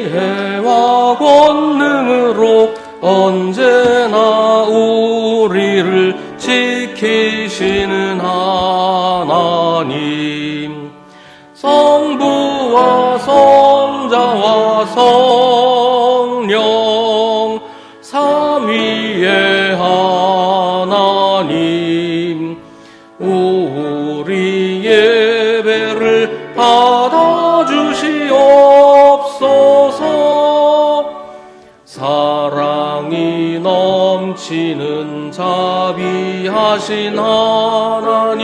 지혜와 권능으로 언제나 우리를 지키시는 하나님, 성부와 성자와 성령 삼위의 하나님, 우리 예배를 받아주시옵소서. 사랑이 넘치는 자비하신 하나님,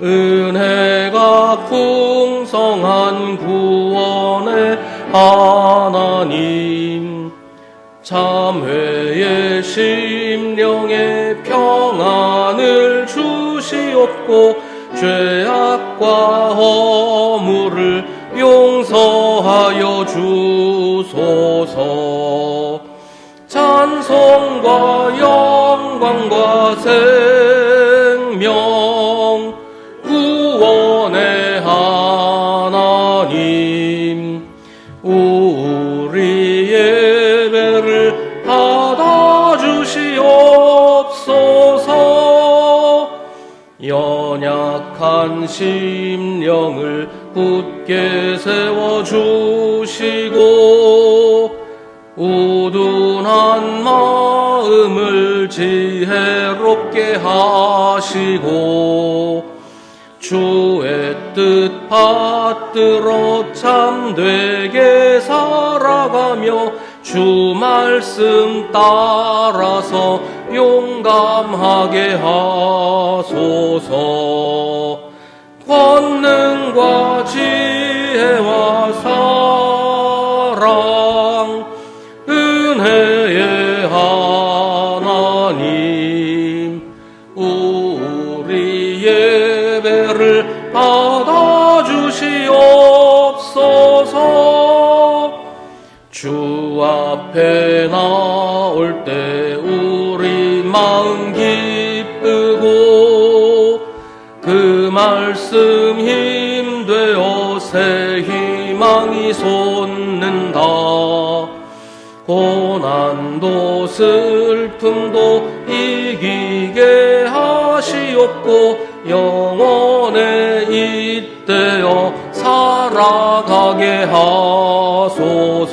은혜가 풍성한 구원의 하나님, 참회의 심령의 평안을 주시옵고 죄악과 허물을 용서하여 주소서. 찬송과 영광과 생명 구원의 하나님, 우리 예배를 받아주시옵소서. 연약한 심령을 굳게 세워주시고 우둔한 마음을 지혜롭게 하시고 주의 뜻 받들어 참되게 살아가며 주 말씀 따라서 용감하게 하소서. 권능과 지혜와 사랑 은혜의 하나님, 우리 예배를 받아주시옵소서. 주 앞에 나올 때 우리 마음 기쁘고 그 말씀 힘되어 새 희망이 솟는다. 고난도 슬픔도 이기게 하시옵고 영원에 잇대어 살아가게 하소서.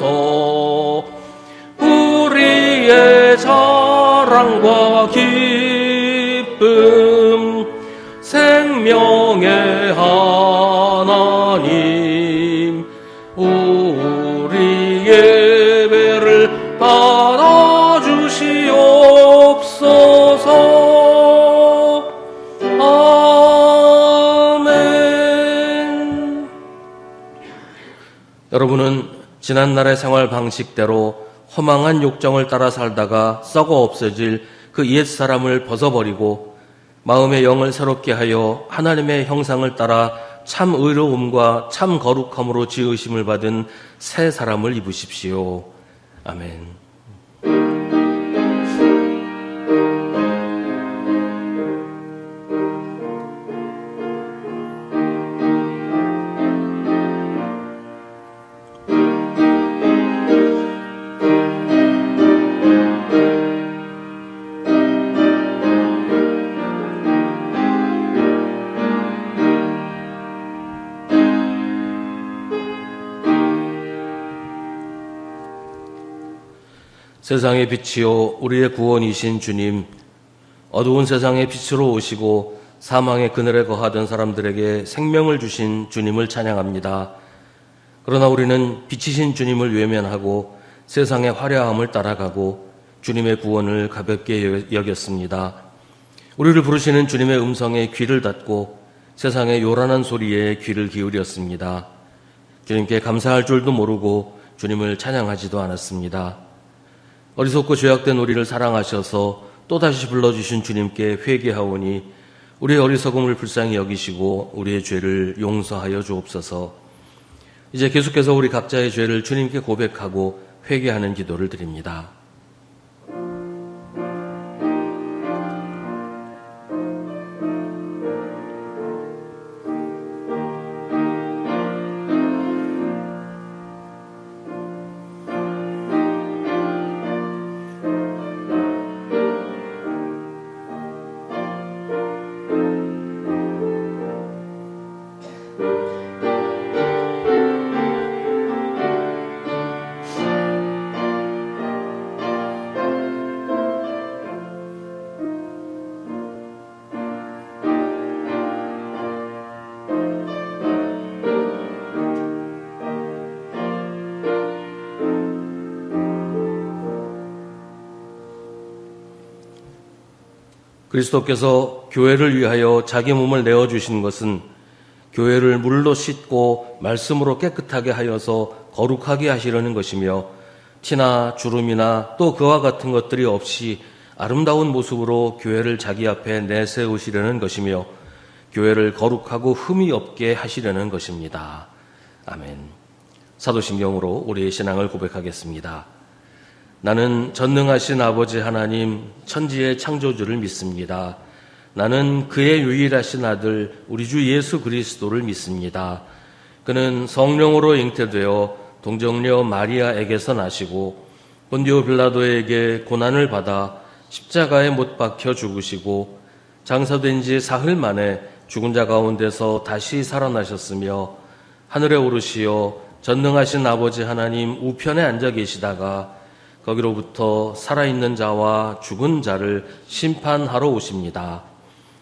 우리의 자랑과 기쁨 생명의 하나님, 우리 예배를 받아주시옵소서. 아멘. 여러분은 지난날의 생활 방식대로 허망한 욕정을 따라 살다가 썩어 없어질 그 옛사람을 벗어버리고 마음의 영을 새롭게 하여 하나님의 형상을 따라 참 의로움과 참 거룩함으로 지으심을 받은 새 사람을 입으십시오. 아멘. 세상의 빛이요 우리의 구원이신 주님, 어두운 세상의 빛으로 오시고 사망의 그늘에 거하던 사람들에게 생명을 주신 주님을 찬양합니다. 그러나 우리는 빛이신 주님을 외면하고 세상의 화려함을 따라가고 주님의 구원을 가볍게 여겼습니다. 우리를 부르시는 주님의 음성에 귀를 닫고 세상의 요란한 소리에 귀를 기울였습니다. 주님께 감사할 줄도 모르고 주님을 찬양하지도 않았습니다. 어리석고 죄악된 우리를 사랑하셔서 또다시 불러주신 주님께 회개하오니 우리의 어리석음을 불쌍히 여기시고 우리의 죄를 용서하여 주옵소서. 이제 계속해서 우리 각자의 죄를 주님께 고백하고 회개하는 기도를 드립니다. 그리스도께서 교회를 위하여 자기 몸을 내어주신 것은 교회를 물로 씻고 말씀으로 깨끗하게 하여서 거룩하게 하시려는 것이며 티나 주름이나 또 그와 같은 것들이 없이 아름다운 모습으로 교회를 자기 앞에 내세우시려는 것이며 교회를 거룩하고 흠이 없게 하시려는 것입니다. 아멘. 사도신경으로 우리의 신앙을 고백하겠습니다. 나는 전능하신 아버지 하나님 천지의 창조주를 믿습니다. 나는 그의 유일하신 아들 우리 주 예수 그리스도를 믿습니다. 그는 성령으로 잉태되어 동정녀 마리아에게서 나시고 본디오 빌라도에게 고난을 받아 십자가에 못 박혀 죽으시고 장사된 지 사흘 만에 죽은 자 가운데서 다시 살아나셨으며 하늘에 오르시어 전능하신 아버지 하나님 우편에 앉아 계시다가 거기로부터 살아있는 자와 죽은 자를 심판하러 오십니다.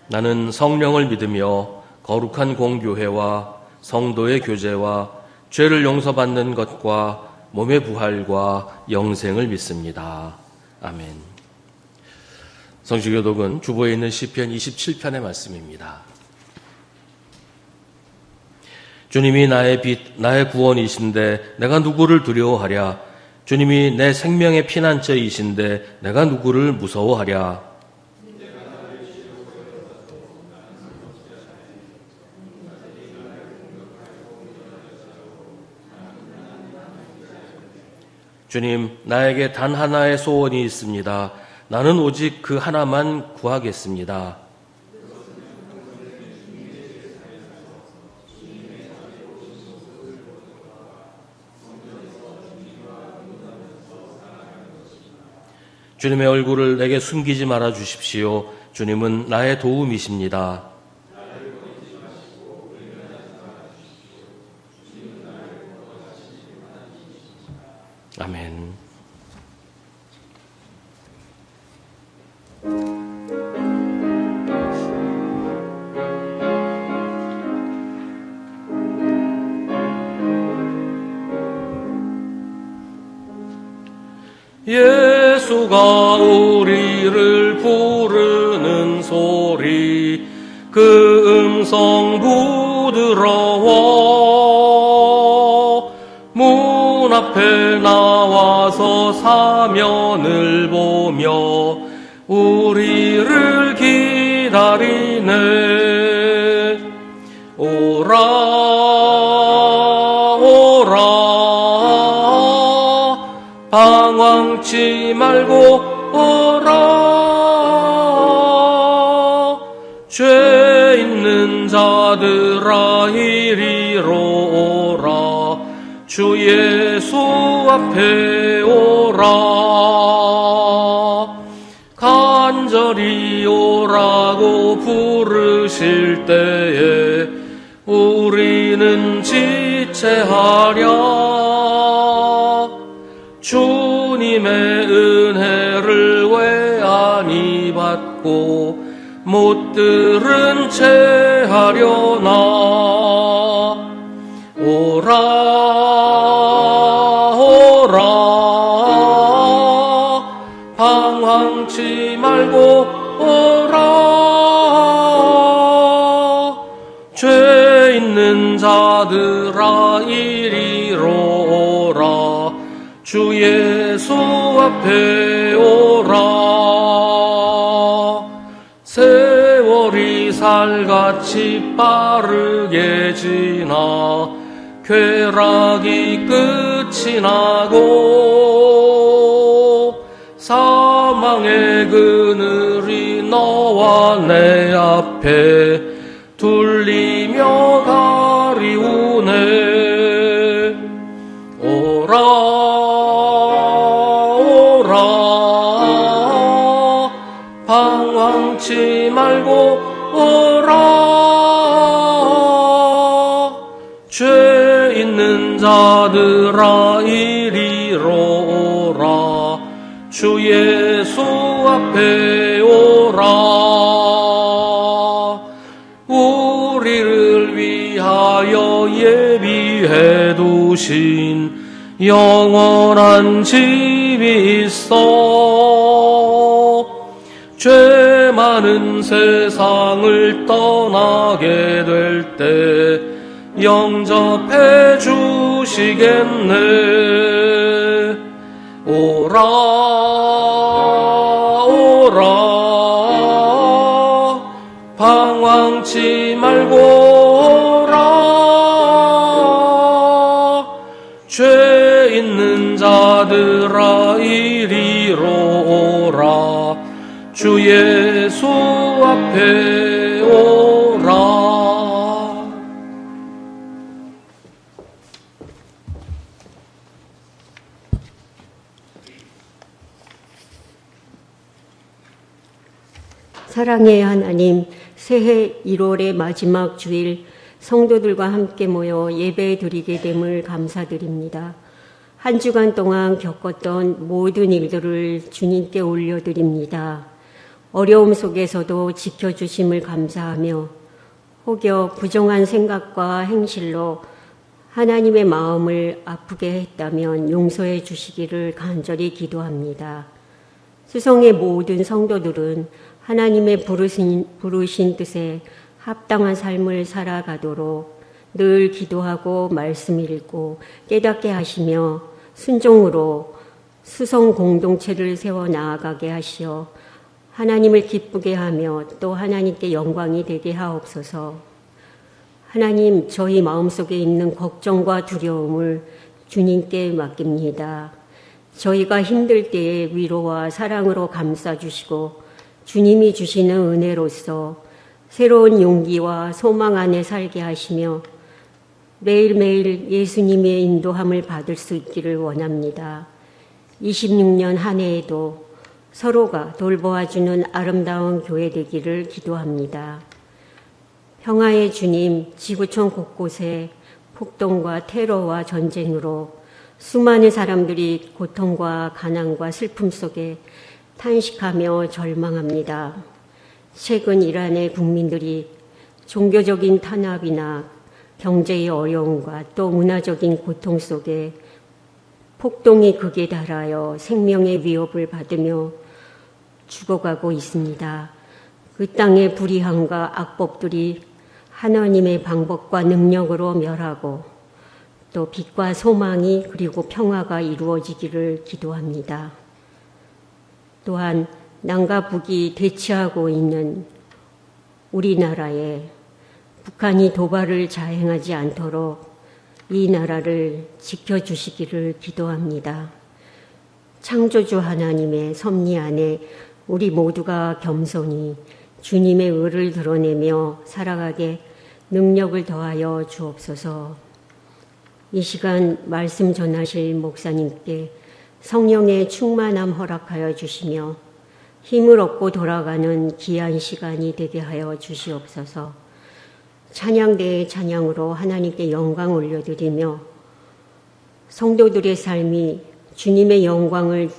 나는 성령을 믿으며 거룩한 공교회와 성도의 교제와 죄를 용서받는 것과 몸의 부활과 영생을 믿습니다. 아멘. 성시교독은 주보에 있는 시편 27편의 말씀입니다. 주님이 나의 빛, 나의 구원이신데 내가 누구를 두려워하랴. 주님이 내 생명의 피난처이신데 내가 누구를 무서워하랴. 주님, 나에게 단 하나의 소원이 있습니다. 나는 오직 그 하나만 구하겠습니다. 주님의 얼굴을 내게 숨기지 말아 주십시오. 주님은 나의 도움이십니다. 아멘. 예수가 우리를 부르는 소리 그 음성 부드러워 문 앞에 나와서 사면을 보며 우리를 기다리네. 오라 방황치 말고 오라. 죄 있는 자들아 이리로 오라. 주 예수 앞에 오라. 간절히 오라고 부르실 때에 우리는 지체하랴. 주님의 은혜를 왜 아니 받고 못 들은 채 하려나. 오라 방황치 말고 오라. 죄 있는 자들아 이리로 오라. 주 예수 앞에 오라. 세월이 살같이 빠르게 지나 쾌락이 끝이 나고 사망의 그늘이 너와 내 앞에 둘리며 가리우네. 방황치 말고 오라. 죄 있는 자들아 이리로 오라. 주 예수 앞에 오라. 우리를 위하여 예비해 두신 영원한 집이 있어. 죄 많은 나는 세상을 떠나게 될 때 영접해 주시겠네. 오라 오라 방황치 말고 오라. 죄 있는 자들아 이리로 오라. 주 예수 앞에 오라. 사랑의 하나님, 새해 1월의 마지막 주일 성도들과 함께 모여 예배 드리게 됨을 감사드립니다. 한 주간 동안 겪었던 모든 일들을 주님께 올려드립니다. 어려움 속에서도 지켜주심을 감사하며 혹여 부정한 생각과 행실로 하나님의 마음을 아프게 했다면 용서해 주시기를 간절히 기도합니다. 수성의 모든 성도들은 하나님의 부르신 뜻에 합당한 삶을 살아가도록 늘 기도하고 말씀 읽고 깨닫게 하시며 순종으로 수성 공동체를 세워 나아가게 하시어 하나님을 기쁘게 하며 또 하나님께 영광이 되게 하옵소서. 하나님, 저희 마음속에 있는 걱정과 두려움을 주님께 맡깁니다. 저희가 힘들 때에 위로와 사랑으로 감싸주시고 주님이 주시는 은혜로서 새로운 용기와 소망 안에 살게 하시며 매일매일 예수님의 인도함을 받을 수 있기를 원합니다. 26년 한 해에도 서로가 돌보아주는 아름다운 교회 되기를 기도합니다. 평화의 주님, 지구촌 곳곳에 폭동과 테러와 전쟁으로 수많은 사람들이 고통과 가난과 슬픔 속에 탄식하며 절망합니다. 최근 이란의 국민들이 종교적인 탄압이나 경제의 어려움과 또 문화적인 고통 속에 폭동의 극에 달하여 생명의 위협을 받으며 죽어가고 있습니다. 그 땅의 불의함과 악법들이 하나님의 방법과 능력으로 멸하고 또 빛과 소망이 그리고 평화가 이루어지기를 기도합니다. 또한 남과 북이 대치하고 있는 우리나라에 북한이 도발을 자행하지 않도록 이 나라를 지켜주시기를 기도합니다. 창조주 하나님의 섭리 안에 우리 모두가 겸손히 주님의 의를 드러내며 살아가게 능력을 더하여 주옵소서. 이 시간 말씀 전하실 목사님께 성령의 충만함 허락하여 주시며 힘을 얻고 돌아가는 귀한 시간이 되게 하여 주시옵소서. 찬양대의 찬양으로 하나님께 영광 올려드리며 성도들의 삶이 주님의 영광을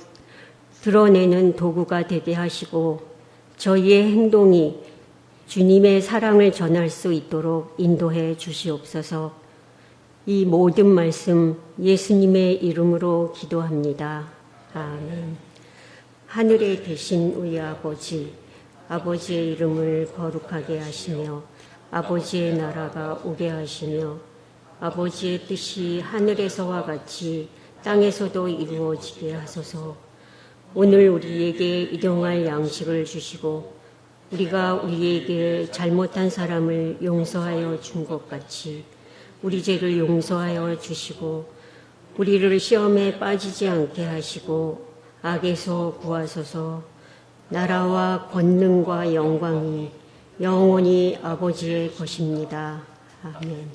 드러내는 도구가 되게 하시고 저희의 행동이 주님의 사랑을 전할 수 있도록 인도해 주시옵소서. 이 모든 말씀 예수님의 이름으로 기도합니다. 아멘. 하늘에 계신 우리 아버지, 아버지의 이름을 거룩하게 하시며 아버지의 나라가 오게 하시며 아버지의 뜻이 하늘에서와 같이 땅에서도 이루어지게 하소서. 오늘 우리에게 일용할 양식을 주시고 우리가 우리에게 잘못한 사람을 용서하여 준 것 같이 우리 죄를 용서하여 주시고 우리를 시험에 빠지지 않게 하시고 악에서 구하소서. 나라와 권능과 영광이 영원히 아버지의 것입니다. 아멘.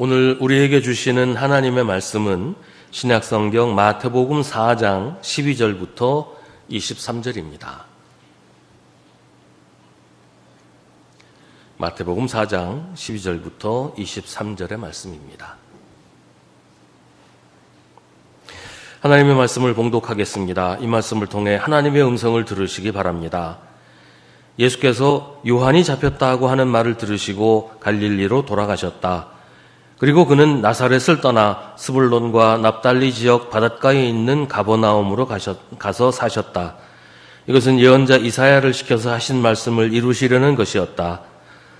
오늘 우리에게 주시는 하나님의 말씀은 신약성경 마태복음 4장 12절부터 23절입니다. 마태복음 4장 12절부터 23절의 말씀입니다. 하나님의 말씀을 봉독하겠습니다. 이 말씀을 통해 하나님의 음성을 들으시기 바랍니다. 예수께서 요한이 잡혔다고 하는 말을 들으시고 갈릴리로 돌아가셨다. 그리고 그는 나사렛을 떠나 스불론과 납달리 지역 바닷가에 있는 가버나움으로 가서 사셨다. 이것은 예언자 이사야를 시켜서 하신 말씀을 이루시려는 것이었다.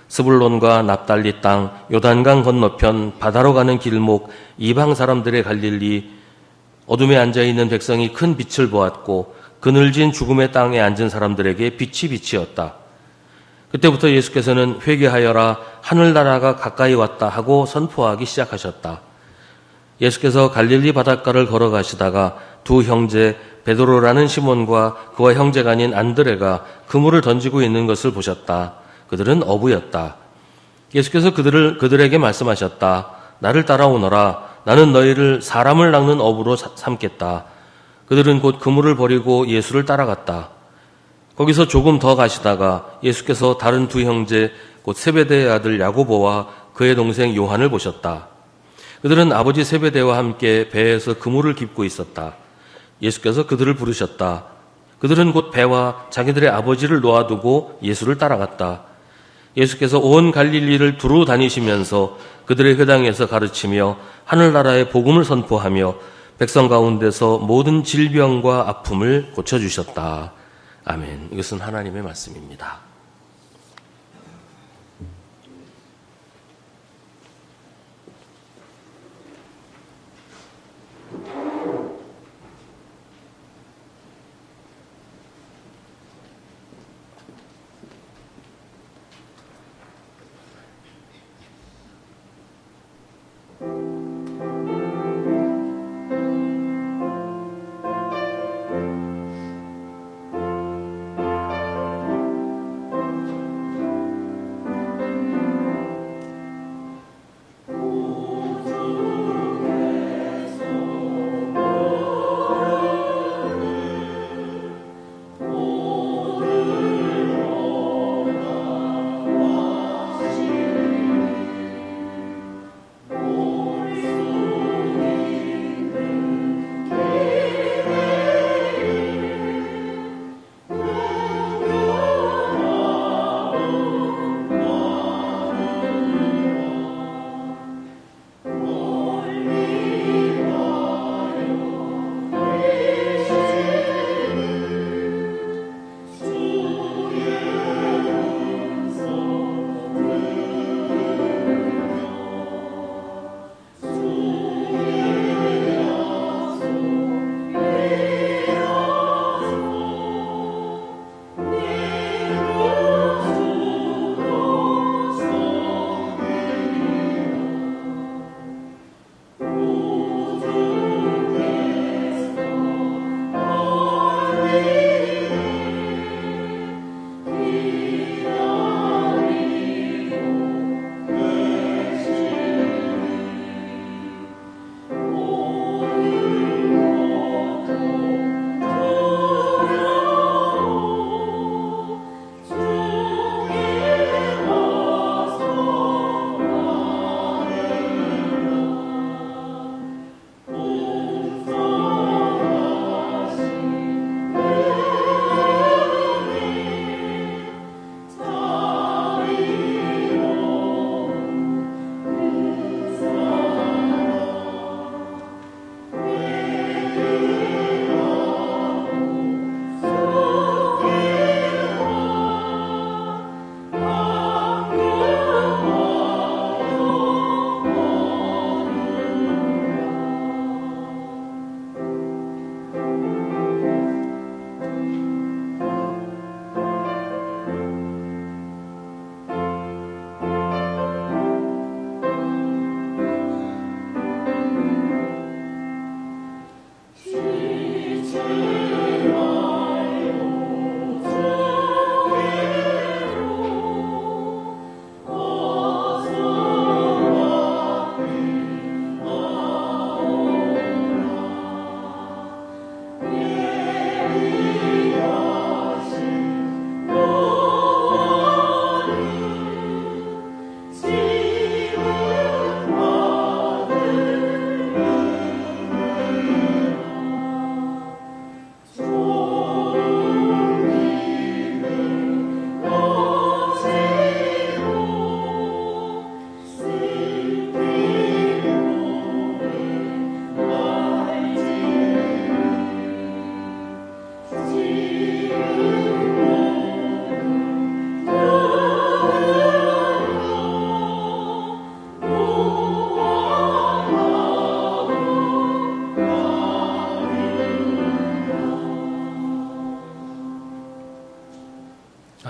스불론과 납달리 땅, 요단강 건너편 바다로 가는 길목, 이방 사람들의 갈릴리, 어둠에 앉아있는 백성이 큰 빛을 보았고 그늘진 죽음의 땅에 앉은 사람들에게 빛이 빛이었다. 그때부터 예수께서는 회개하여라, 하늘나라가 가까이 왔다 하고 선포하기 시작하셨다. 예수께서 갈릴리 바닷가를 걸어가시다가 두 형제 베드로라는 시몬과 그와 형제가 아닌 안드레가 그물을 던지고 있는 것을 보셨다. 그들은 어부였다. 예수께서 그들에게 말씀하셨다. 나를 따라오너라. 나는 너희를 사람을 낚는 어부로 삼겠다. 그들은 곧 그물을 버리고 예수를 따라갔다. 거기서 조금 더 가시다가 예수께서 다른 두 형제 곧 세베대의 아들 야고보와 그의 동생 요한을 보셨다. 그들은 아버지 세베대와 함께 배에서 그물을 깁고 있었다. 예수께서 그들을 부르셨다. 그들은 곧 배와 자기들의 아버지를 놓아두고 예수를 따라갔다. 예수께서 온 갈릴리를 두루 다니시면서 그들의 회당에서 가르치며 하늘나라의 복음을 선포하며 백성 가운데서 모든 질병과 아픔을 고쳐주셨다. 아멘. 이것은 하나님의 말씀입니다.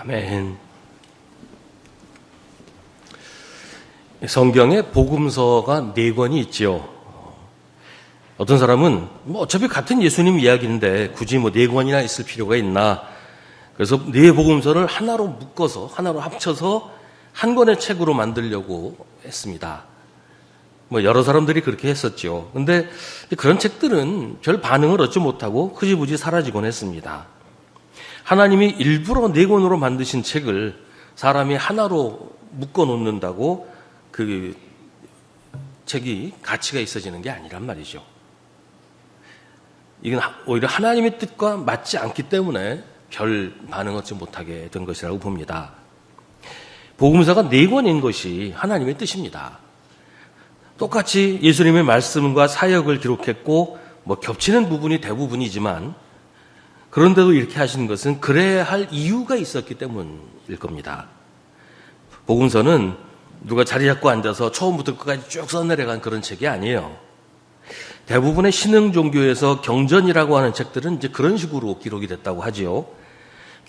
아멘. 성경에 복음서가 4권이 있지요. 어떤 사람은 어차피 같은 예수님 이야기인데 굳이 4권이나 있을 필요가 있나. 그래서 4복음서를 하나로 묶어서 하나로 합쳐서 한 권의 책으로 만들려고 했습니다. 여러 사람들이 그렇게 했었죠. 근데 그런 책들은 별 반응을 얻지 못하고 흐지부지 사라지곤 했습니다. 하나님이 일부러 4권으로 만드신 책을 사람이 하나로 묶어 놓는다고 그 책이 가치가 있어지는 게 아니란 말이죠. 이건 오히려 하나님의 뜻과 맞지 않기 때문에 별 반응 얻지 못하게 된 것이라고 봅니다. 복음서가 4권인 것이 하나님의 뜻입니다. 똑같이 예수님의 말씀과 사역을 기록했고 겹치는 부분이 대부분이지만 그런데도 이렇게 하신 것은 그래야 할 이유가 있었기 때문일 겁니다. 복음서는 누가 자리 잡고 앉아서 처음부터 끝까지 쭉 써내려간 그런 책이 아니에요. 대부분의 신흥 종교에서 경전이라고 하는 책들은 이제 그런 식으로 기록이 됐다고 하지요.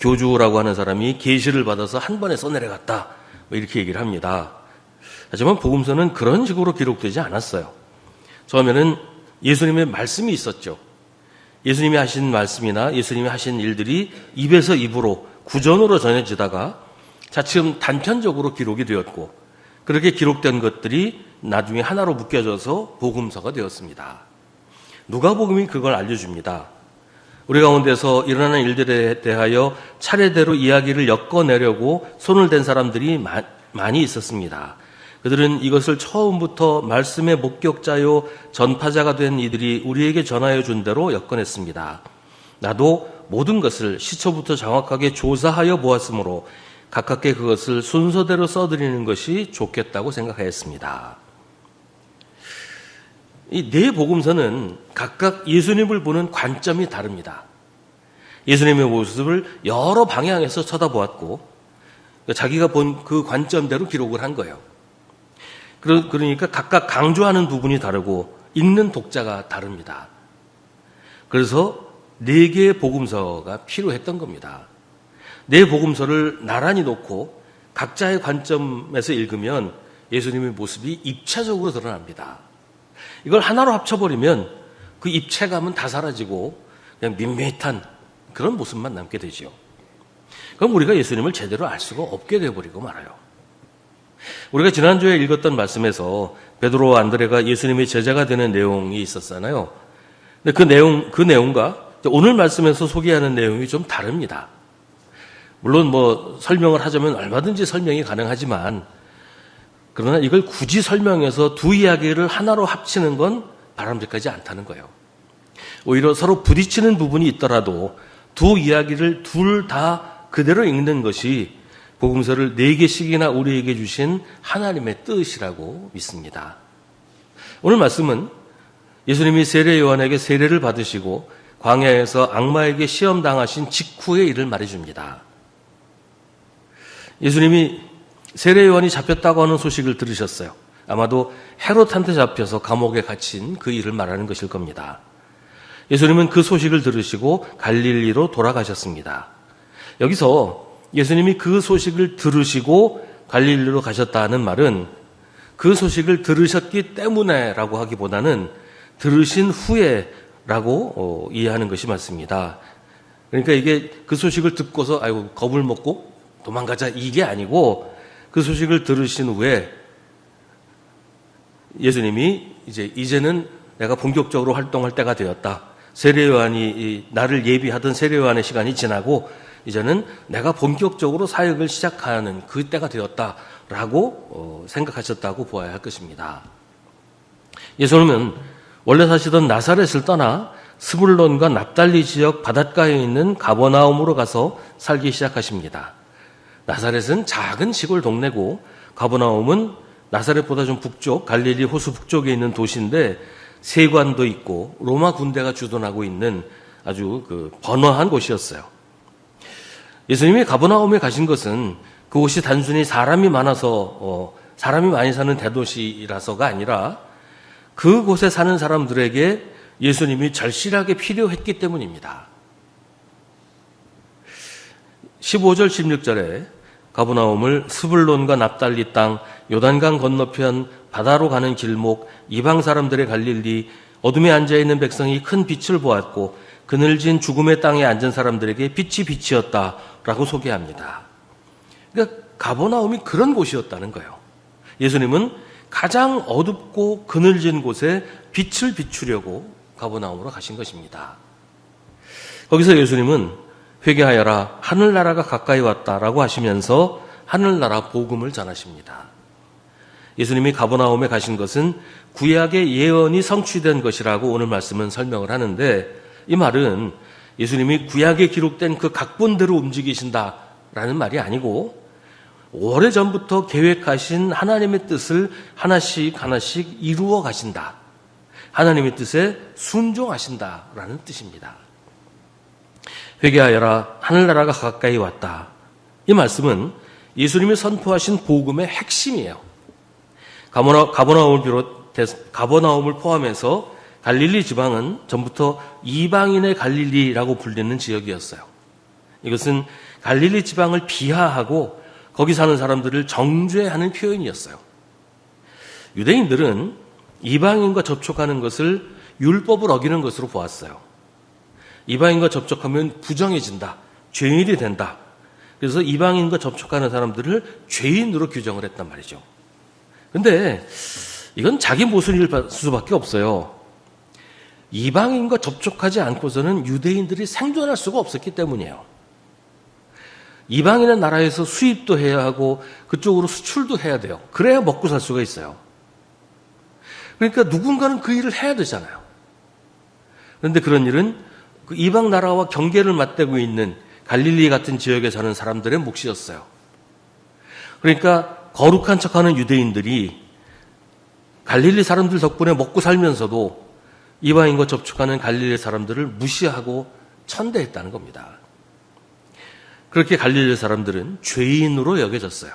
교주라고 하는 사람이 계시를 받아서 한 번에 써내려갔다 이렇게 얘기를 합니다. 하지만 복음서는 그런 식으로 기록되지 않았어요. 처음에는 예수님의 말씀이 있었죠. 예수님이 하신 말씀이나 예수님이 하신 일들이 입에서 입으로 구전으로 전해지다가 차츰 단편적으로 기록이 되었고 그렇게 기록된 것들이 나중에 하나로 묶여져서 복음서가 되었습니다. 누가복음이 그걸 알려줍니다. 우리 가운데서 일어나는 일들에 대하여 차례대로 이야기를 엮어내려고 손을 댄 사람들이 많이 있었습니다. 그들은 이것을 처음부터 말씀의 목격자요 전파자가 된 이들이 우리에게 전하여 준 대로 엮어냈습니다. 나도 모든 것을 시초부터 정확하게 조사하여 보았으므로 가깝게 그것을 순서대로 써드리는 것이 좋겠다고 생각하였습니다. 이 4복음서는 각각 예수님을 보는 관점이 다릅니다. 예수님의 모습을 여러 방향에서 쳐다보았고 자기가 본 그 관점대로 기록을 한 거예요. 그러니까 각각 강조하는 부분이 다르고 읽는 독자가 다릅니다. 그래서 4개의 복음서가 필요했던 겁니다. 4복음서를 나란히 놓고 각자의 관점에서 읽으면 예수님의 모습이 입체적으로 드러납니다. 이걸 하나로 합쳐버리면 그 입체감은 다 사라지고 그냥 밋밋한 그런 모습만 남게 되죠. 그럼 우리가 예수님을 제대로 알 수가 없게 되어버리고 말아요. 우리가 지난주에 읽었던 말씀에서 베드로와 안드레가 예수님의 제자가 되는 내용이 있었잖아요. 근데 그 내용과 오늘 말씀에서 소개하는 내용이 좀 다릅니다. 물론 설명을 하자면 얼마든지 설명이 가능하지만 그러나 이걸 굳이 설명해서 두 이야기를 하나로 합치는 건 바람직하지 않다는 거예요. 오히려 서로 부딪히는 부분이 있더라도 두 이야기를 둘 다 그대로 읽는 것이 복음서를 4개씩이나 우리에게 주신 하나님의 뜻이라고 믿습니다. 오늘 말씀은 예수님이 세례 요한에게 세례를 받으시고 광야에서 악마에게 시험당하신 직후의 일을 말해줍니다. 예수님이 세례 요한이 잡혔다고 하는 소식을 들으셨어요. 아마도 헤롯한테 잡혀서 감옥에 갇힌 그 일을 말하는 것일 겁니다. 예수님은 그 소식을 들으시고 갈릴리로 돌아가셨습니다. 여기서 예수님이 그 소식을 들으시고 갈릴리로 가셨다는 말은 그 소식을 들으셨기 때문에라고 하기보다는 들으신 후에라고 이해하는 것이 맞습니다. 그러니까 이게 그 소식을 듣고서 아이고 겁을 먹고 도망가자 이게 아니고 그 소식을 들으신 후에 예수님이 이제는 내가 본격적으로 활동할 때가 되었다. 세례 요한이 나를 예비하던 세례 요한의 시간이 지나고 이제는 내가 본격적으로 사역을 시작하는 그 때가 되었다라고 생각하셨다고 보아야 할 것입니다. 예수님은 원래 사시던 나사렛을 떠나 스불론과 납달리 지역 바닷가에 있는 가버나움으로 가서 살기 시작하십니다. 나사렛은 작은 시골 동네고 가버나움은 나사렛보다 좀 북쪽, 갈릴리 호수 북쪽에 있는 도시인데 세관도 있고 로마 군대가 주둔하고 있는 아주 번화한 곳이었어요. 예수님이 가버나움에 가신 것은 그곳이 단순히 사람이 많아서 사람이 많이 사는 대도시라서가 아니라 그곳에 사는 사람들에게 예수님이 절실하게 필요했기 때문입니다. 15절 16절에 가버나움을 스불론과 납달리 땅 요단강 건너편 바다로 가는 길목 이방 사람들의 갈릴리 어둠에 앉아있는 백성이 큰 빛을 보았고 그늘진 죽음의 땅에 앉은 사람들에게 빛이 빛이었다라고 소개합니다. 그러니까 가버나움이 그런 곳이었다는 거예요. 예수님은 가장 어둡고 그늘진 곳에 빛을 비추려고 가버나움으로 가신 것입니다. 거기서 예수님은 회개하여라 하늘나라가 가까이 왔다라고 하시면서 하늘나라 복음을 전하십니다. 예수님이 가버나움에 가신 것은 구약의 예언이 성취된 것이라고 오늘 말씀은 설명을 하는데, 이 말은 예수님이 구약에 기록된 그 각본대로 움직이신다라는 말이 아니고 오래전부터 계획하신 하나님의 뜻을 하나씩 하나씩 이루어 가신다. 하나님의 뜻에 순종하신다라는 뜻입니다. 회개하여라 하늘나라가 가까이 왔다. 이 말씀은 예수님이 선포하신 복음의 핵심이에요. 가버나움을 포함해서 갈릴리 지방은 전부터 이방인의 갈릴리라고 불리는 지역이었어요. 이것은 갈릴리 지방을 비하하고 거기 사는 사람들을 정죄하는 표현이었어요. 유대인들은 이방인과 접촉하는 것을 율법을 어기는 것으로 보았어요. 이방인과 접촉하면 부정해진다, 죄인이 된다. 그래서 이방인과 접촉하는 사람들을 죄인으로 규정을 했단 말이죠. 그런데 이건 자기 모순일 수밖에 없어요. 이방인과 접촉하지 않고서는 유대인들이 생존할 수가 없었기 때문이에요. 이방인의 나라에서 수입도 해야 하고 그쪽으로 수출도 해야 돼요. 그래야 먹고 살 수가 있어요. 그러니까 누군가는 그 일을 해야 되잖아요. 그런데 그런 일은 그 이방 나라와 경계를 맞대고 있는 갈릴리 같은 지역에 사는 사람들의 몫이었어요. 그러니까 거룩한 척하는 유대인들이 갈릴리 사람들 덕분에 먹고 살면서도 이방인과 접촉하는 갈릴리 사람들을 무시하고 천대했다는 겁니다. 그렇게 갈릴리 사람들은 죄인으로 여겨졌어요.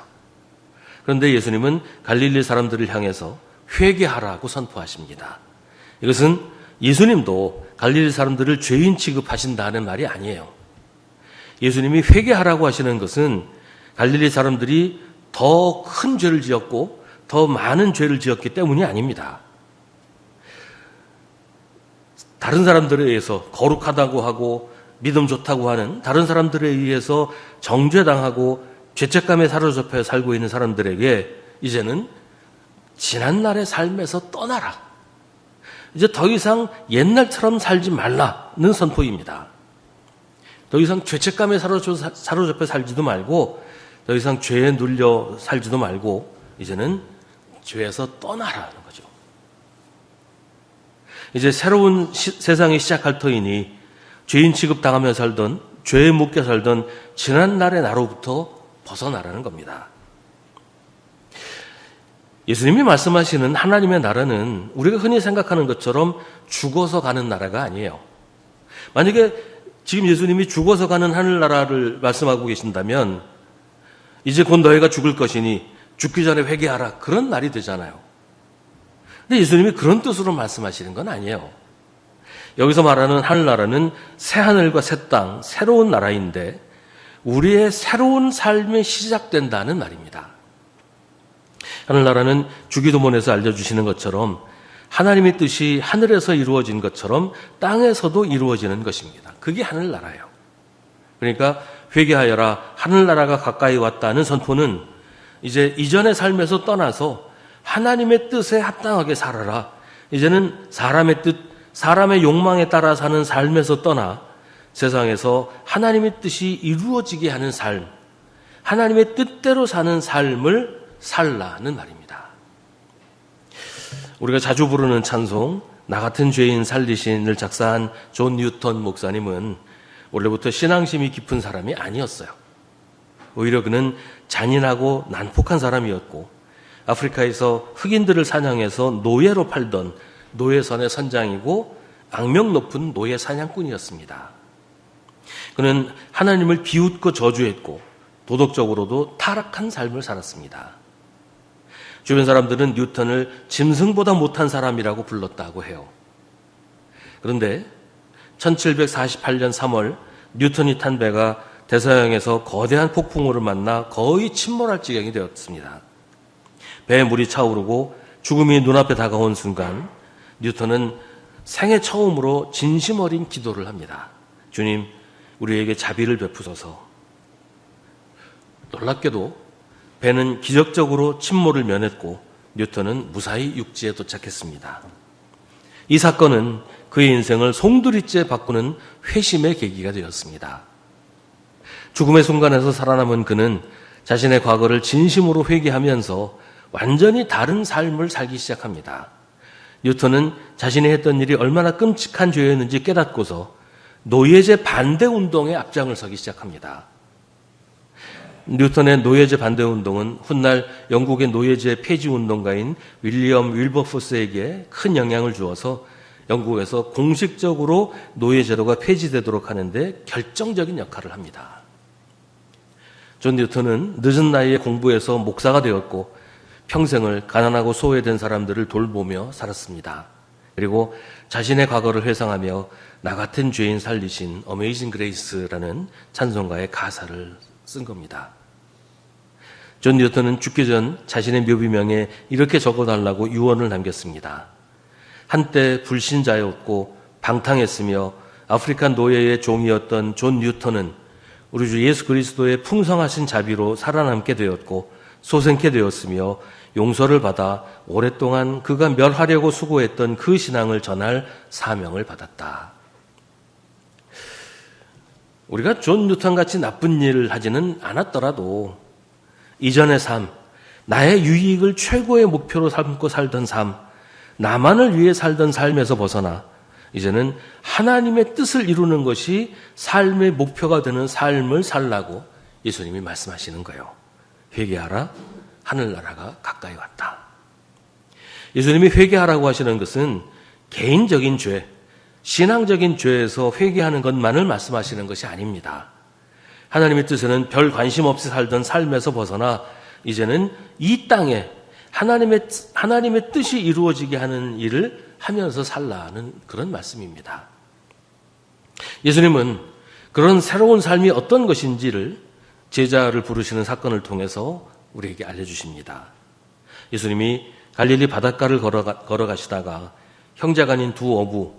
그런데 예수님은 갈릴리 사람들을 향해서 회개하라고 선포하십니다. 이것은 예수님도 갈릴리 사람들을 죄인 취급하신다는 말이 아니에요. 예수님이 회개하라고 하시는 것은 갈릴리 사람들이 더 큰 죄를 지었고 더 많은 죄를 지었기 때문이 아닙니다. 다른 사람들에 의해서 거룩하다고 하고 믿음 좋다고 하는 다른 사람들에 의해서 정죄당하고 죄책감에 사로잡혀 살고 있는 사람들에게 이제는 지난날의 삶에서 떠나라. 이제 더 이상 옛날처럼 살지 말라는 선포입니다. 더 이상 죄책감에 사로잡혀 살지도 말고 더 이상 죄에 눌려 살지도 말고 이제는 죄에서 떠나라는 거죠. 이제 새로운 세상이 시작할 터이니 죄인 취급당하며 살던 죄에 묶여 살던 지난날의 나로부터 벗어나라는 겁니다. 예수님이 말씀하시는 하나님의 나라는 우리가 흔히 생각하는 것처럼 죽어서 가는 나라가 아니에요. 만약에 지금 예수님이 죽어서 가는 하늘나라를 말씀하고 계신다면 이제 곧 너희가 죽을 것이니 죽기 전에 회개하라, 그런 날이 되잖아요. 근데 예수님이 그런 뜻으로 말씀하시는 건 아니에요. 여기서 말하는 하늘나라는 새 하늘과 새 땅, 새로운 나라인데 우리의 새로운 삶이 시작된다는 말입니다. 하늘나라는 주기도문에서 알려주시는 것처럼 하나님의 뜻이 하늘에서 이루어진 것처럼 땅에서도 이루어지는 것입니다. 그게 하늘나라예요. 그러니까 회개하여라 하늘나라가 가까이 왔다는 선포는 이제 이전의 삶에서 떠나서 하나님의 뜻에 합당하게 살아라. 이제는 사람의 뜻, 사람의 욕망에 따라 사는 삶에서 떠나 세상에서 하나님의 뜻이 이루어지게 하는 삶, 하나님의 뜻대로 사는 삶을 살라는 말입니다. 우리가 자주 부르는 찬송, 나 같은 죄인 살리신을 작사한 존 뉴턴 목사님은 원래부터 신앙심이 깊은 사람이 아니었어요. 오히려 그는 잔인하고 난폭한 사람이었고 아프리카에서 흑인들을 사냥해서 노예로 팔던 노예선의 선장이고 악명 높은 노예 사냥꾼이었습니다. 그는 하나님을 비웃고 저주했고 도덕적으로도 타락한 삶을 살았습니다. 주변 사람들은 뉴턴을 짐승보다 못한 사람이라고 불렀다고 해요. 그런데 1748년 3월 뉴턴이 탄 배가 대서양에서 거대한 폭풍우를 만나 거의 침몰할 지경이 되었습니다. 배에 물이 차오르고 죽음이 눈앞에 다가온 순간 뉴턴은 생애 처음으로 진심 어린 기도를 합니다. 주님, 우리에게 자비를 베푸소서. 놀랍게도 배는 기적적으로 침몰을 면했고 뉴턴은 무사히 육지에 도착했습니다. 이 사건은 그의 인생을 송두리째 바꾸는 회심의 계기가 되었습니다. 죽음의 순간에서 살아남은 그는 자신의 과거를 진심으로 회개하면서 완전히 다른 삶을 살기 시작합니다. 뉴턴은 자신이 했던 일이 얼마나 끔찍한 죄였는지 깨닫고서 노예제 반대 운동에 앞장을 서기 시작합니다. 뉴턴의 노예제 반대 운동은 훗날 영국의 노예제 폐지 운동가인 윌리엄 윌버포스에게 큰 영향을 주어서 영국에서 공식적으로 노예제도가 폐지되도록 하는데 결정적인 역할을 합니다. 존 뉴턴은 늦은 나이에 공부해서 목사가 되었고 평생을 가난하고 소외된 사람들을 돌보며 살았습니다. 그리고 자신의 과거를 회상하며 나 같은 죄인 살리신 어메이징 그레이스라는 찬송가의 가사를 쓴 겁니다. 존 뉴턴은 죽기 전 자신의 묘비명에 이렇게 적어달라고 유언을 남겼습니다. 한때 불신자였고 방탕했으며 아프리칸 노예의 종이었던 존 뉴턴은 우리 주 예수 그리스도의 풍성하신 자비로 살아남게 되었고 소생케 되었으며 용서를 받아 오랫동안 그가 멸하려고 수고했던 그 신앙을 전할 사명을 받았다. 우리가 존 뉴턴같이 나쁜 일을 하지는 않았더라도 이전의 삶, 나의 유익을 최고의 목표로 삼고 살던 삶, 나만을 위해 살던 삶에서 벗어나 이제는 하나님의 뜻을 이루는 것이 삶의 목표가 되는 삶을 살라고 예수님이 말씀하시는 거예요. 회개하라, 하늘나라가 가까이 왔다. 예수님이 회개하라고 하시는 것은 개인적인 죄, 신앙적인 죄에서 회개하는 것만을 말씀하시는 것이 아닙니다. 하나님의 뜻에는 별 관심 없이 살던 삶에서 벗어나 이제는 이 땅에 하나님의 뜻이 이루어지게 하는 일을 하면서 살라는 그런 말씀입니다. 예수님은 그런 새로운 삶이 어떤 것인지를 제자를 부르시는 사건을 통해서 우리에게 알려주십니다. 예수님이 갈릴리 바닷가를 걸어가시다가 형제가 아닌 두 어부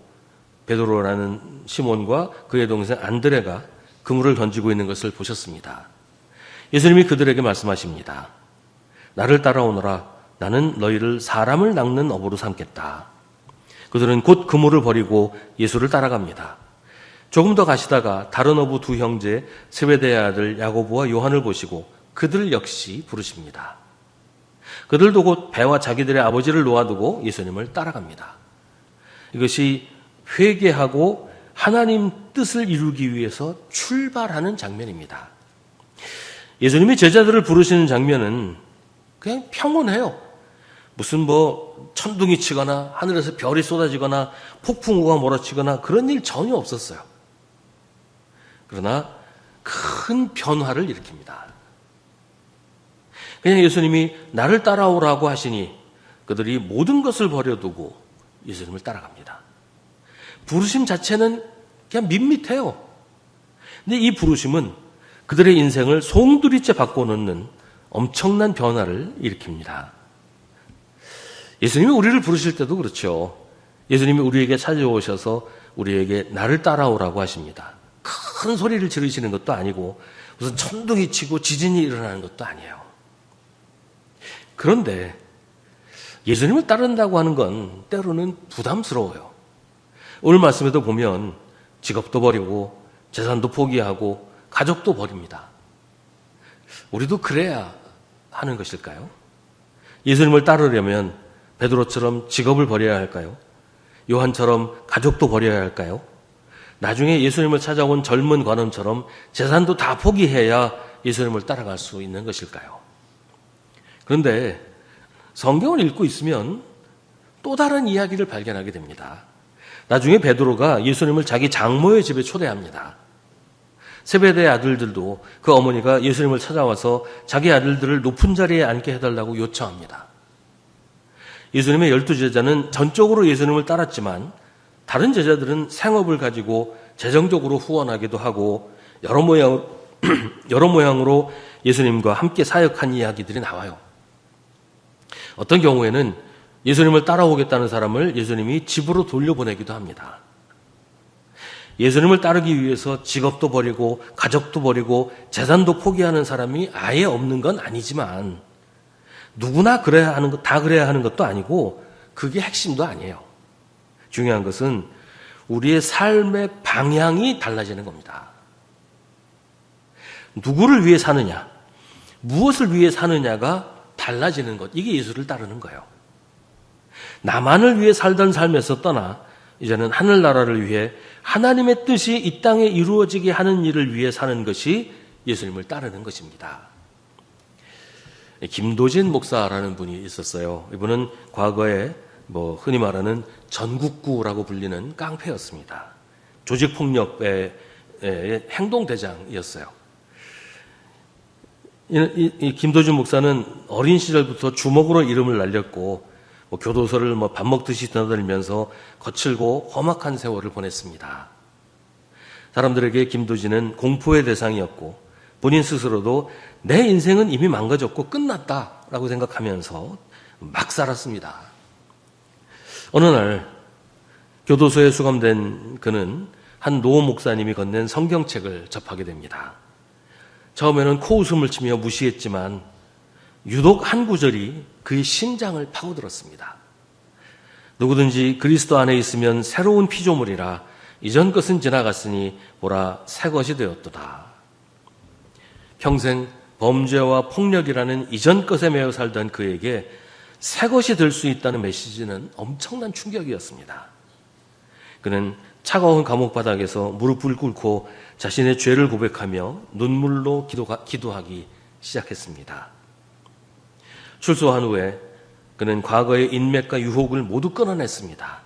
베드로라는 시몬과 그의 동생 안드레가 그물을 던지고 있는 것을 보셨습니다. 예수님이 그들에게 말씀하십니다. 나를 따라오너라. 나는 너희를 사람을 낚는 어부로 삼겠다. 그들은 곧 그물을 버리고 예수를 따라갑니다. 조금 더 가시다가 다른 어부 두 형제 세베대의 아들 야고보와 요한을 보시고 그들 역시 부르십니다. 그들도 곧 배와 자기들의 아버지를 놓아두고 예수님을 따라갑니다. 이것이 회개하고 하나님 뜻을 이루기 위해서 출발하는 장면입니다. 예수님이 제자들을 부르시는 장면은 그냥 평온해요. 무슨 천둥이 치거나 하늘에서 별이 쏟아지거나 폭풍우가 몰아치거나 그런 일 전혀 없었어요. 그러나 큰 변화를 일으킵니다. 그냥 예수님이 나를 따라오라고 하시니 그들이 모든 것을 버려두고 예수님을 따라갑니다. 부르심 자체는 그냥 밋밋해요. 근데 이 부르심은 그들의 인생을 송두리째 바꿔놓는 엄청난 변화를 일으킵니다. 예수님이 우리를 부르실 때도 그렇죠. 예수님이 우리에게 찾아오셔서 우리에게 나를 따라오라고 하십니다. 큰 소리를 지르시는 것도 아니고 무슨 천둥이 치고 지진이 일어나는 것도 아니에요. 그런데 예수님을 따른다고 하는 건 때로는 부담스러워요. 오늘 말씀에도 보면 직업도 버리고 재산도 포기하고 가족도 버립니다. 우리도 그래야 하는 것일까요? 예수님을 따르려면 베드로처럼 직업을 버려야 할까요? 요한처럼 가족도 버려야 할까요? 나중에 예수님을 찾아온 젊은 관원처럼 재산도 다 포기해야 예수님을 따라갈 수 있는 것일까요? 그런데 성경을 읽고 있으면 또 다른 이야기를 발견하게 됩니다. 나중에 베드로가 예수님을 자기 장모의 집에 초대합니다. 세베대의 아들들도 그 어머니가 예수님을 찾아와서 자기 아들들을 높은 자리에 앉게 해달라고 요청합니다. 예수님의 12제자는 전적으로 예수님을 따랐지만 다른 제자들은 생업을 가지고 재정적으로 후원하기도 하고 여러 여러 모양으로 예수님과 함께 사역한 이야기들이 나와요. 어떤 경우에는 예수님을 따라오겠다는 사람을 예수님이 집으로 돌려보내기도 합니다. 예수님을 따르기 위해서 직업도 버리고 가족도 버리고 재산도 포기하는 사람이 아예 없는 건 아니지만 누구나 그래야 하는 것, 다 그래야 하는 것도 아니고 그게 핵심도 아니에요. 중요한 것은 우리의 삶의 방향이 달라지는 겁니다. 누구를 위해 사느냐, 무엇을 위해 사느냐가 달라지는 것, 이게 예수를 따르는 거예요. 나만을 위해 살던 삶에서 떠나 이제는 하늘나라를 위해 하나님의 뜻이 이 땅에 이루어지게 하는 일을 위해 사는 것이 예수님을 따르는 것입니다. 김도진 목사라는 분이 있었어요. 이분은 과거에 흔히 말하는 전국구라고 불리는 깡패였습니다. 조직폭력의 행동대장이었어요. 이 김도진 목사는 어린 시절부터 주먹으로 이름을 날렸고 교도소를 밥 먹듯이 드나들면서 거칠고 험악한 세월을 보냈습니다. 사람들에게 김도진은 공포의 대상이었고 본인 스스로도 내 인생은 이미 망가졌고 끝났다라고 생각하면서 막 살았습니다. 어느 날 교도소에 수감된 그는 한 노 목사님이 건넨 성경책을 접하게 됩니다. 처음에는 코웃음을 치며 무시했지만 유독 한 구절이 그의 심장을 파고들었습니다. 누구든지 그리스도 안에 있으면 새로운 피조물이라 이전 것은 지나갔으니 보라 새 것이 되었도다. 평생 범죄와 폭력이라는 이전 것에 매여 살던 그에게 새 것이 될 수 있다는 메시지는 엄청난 충격이었습니다. 그는 차가운 감옥 바닥에서 무릎을 꿇고 자신의 죄를 고백하며 눈물로 기도하기 시작했습니다. 출소한 후에 그는 과거의 인맥과 유혹을 모두 끊어냈습니다.